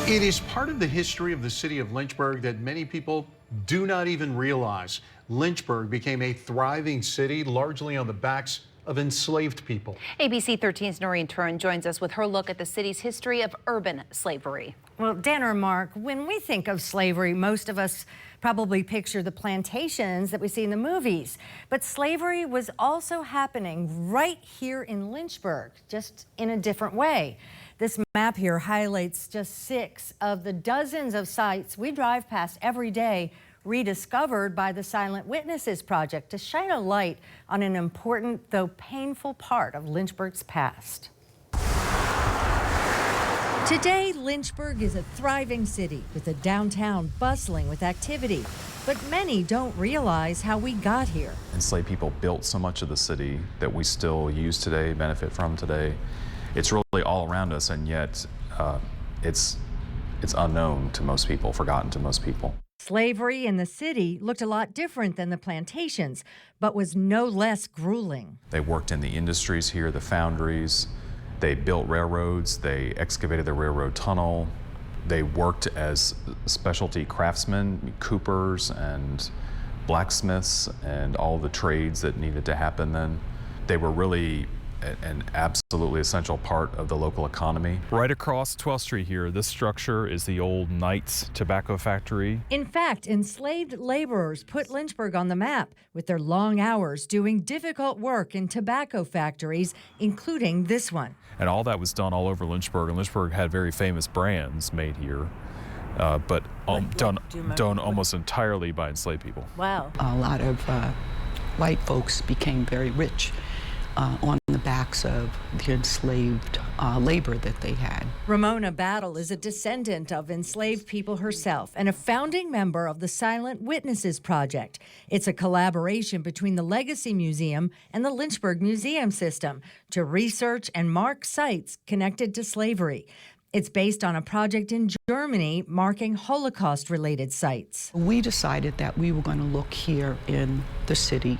It is part of the history of the city of Lynchburg that many people do not even realize. Lynchburg became a thriving city largely on the backs of enslaved people. ABC 13's Noreen Turin joins us with her look at the city's history of urban slavery. Well, Dan or Mark, when we think of slavery, most of us probably picture the plantations that we see in the movies. But slavery was also happening right here in Lynchburg, just in a different way. This map here highlights just 6 of the dozens of sites we drive past every day, rediscovered by the Silent Witnesses Project to shine a light on an important, though painful, part of Lynchburg's past. Today, Lynchburg is a thriving city with a downtown bustling with activity. But many don't realize how we got here. Enslaved people built so much of the city that we still use today, benefit from today. It's really all around us, and yet it's unknown to most people, forgotten to most people. Slavery in the city looked a lot different than the plantations, but was no less grueling. They worked in the industries here, the foundries. They built railroads. They excavated the railroad tunnel. They worked as specialty craftsmen, coopers and blacksmiths, and all the trades that needed to happen then. They were really an absolutely essential part of the local economy. Right across 12th Street here, this structure is the old Knight's tobacco factory. In fact, enslaved laborers put Lynchburg on the map with their long hours doing difficult work in tobacco factories, including this one. And all that was done all over Lynchburg, and Lynchburg had very famous brands made here, but done almost entirely by enslaved people. Wow. A lot of white folks became very rich on the backs of the enslaved labor that they had. Ramona Battle is a descendant of enslaved people herself and a founding member of the Silent Witnesses Project. It's a collaboration between the Legacy Museum and the Lynchburg Museum System to research and mark sites connected to slavery. It's based on a project in Germany marking Holocaust-related sites. We decided that we were going to look here in the city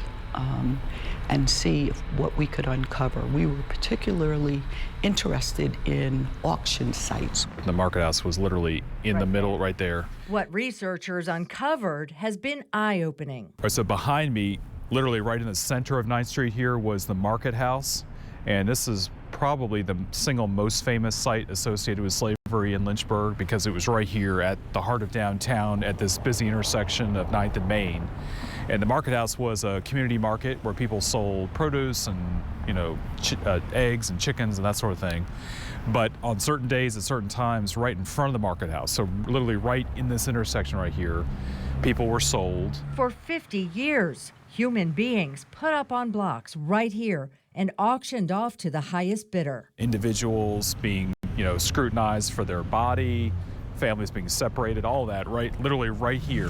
and see what we could uncover. We were particularly interested in auction sites. The market house was literally in the middle right there. What researchers uncovered has been eye-opening. So behind me, literally right in the center of 9th Street here, was the market house. And this is probably the single most famous site associated with slavery in Lynchburg, because it was right here at the heart of downtown at this busy intersection of 9th and Main. And the market house was a community market where people sold produce and, eggs and chickens and that sort of thing. But on certain days at certain times, right in front of the market house, so literally right in this intersection right here, people were sold. For 50 years, human beings put up on blocks right here and auctioned off to the highest bidder. Individuals being, scrutinized for their body, families being separated, all that, literally right here.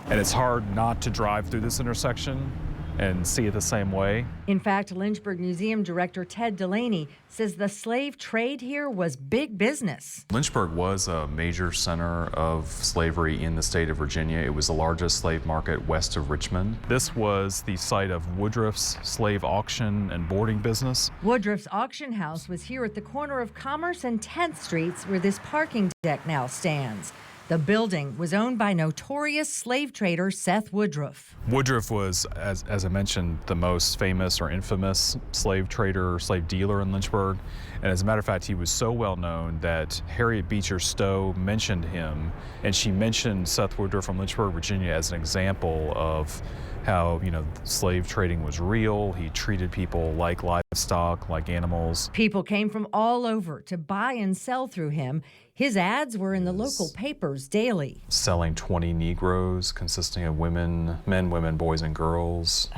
And it's hard not to drive through this intersection and see it the same way. In fact, Lynchburg Museum Director Ted Delaney says the slave trade here was big business. Lynchburg was a major center of slavery in the state of Virginia. It was the largest slave market west of Richmond. This was the site of Woodruff's slave auction and boarding business. Woodruff's auction house was here at the corner of Commerce and 10th Streets, where this parking deck now stands. The building was owned by notorious slave trader Seth Woodruff. Woodruff was, as I mentioned, the most famous or infamous slave trader or slave dealer in Lynchburg. And as a matter of fact, he was so well known that Harriet Beecher Stowe mentioned him, and she mentioned Seth Woodruff from Lynchburg, Virginia, as an example of how, slave trading was real. He treated people like livestock, like animals. People came from all over to buy and sell through him. His ads were in the local papers daily. Selling 20 Negroes consisting of men, women, boys, and girls.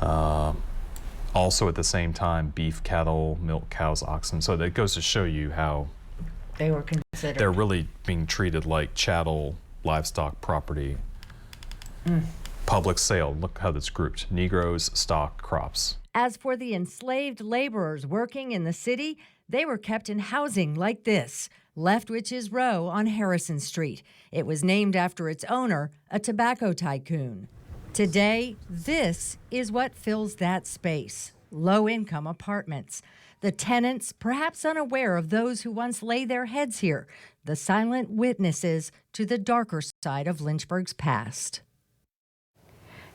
Also at the same time, beef, cattle, milk, cows, oxen. So that goes to show you how they were considered. They're really being treated like chattel, livestock property. Public sale, look how that's grouped. Negroes, stock, crops. As for the enslaved laborers working in the city, they were kept in housing like this, Leftwich's Row on Harrison Street. It was named after its owner, a tobacco tycoon. Today, this is what fills that space, low-income apartments. The tenants, perhaps unaware of those who once lay their heads here, the silent witnesses to the darker side of Lynchburg's past.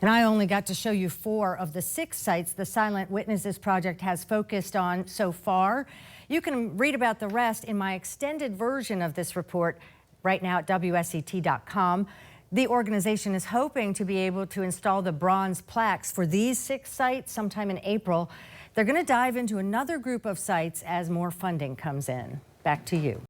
And I only got to show you 4 of the 6 sites the Silent Witnesses Project has focused on so far. You can read about the rest in my extended version of this report right now at WSET.com. The organization is hoping to be able to install the bronze plaques for these 6 sites sometime in April. They're going to dive into another group of sites as more funding comes in. Back to you.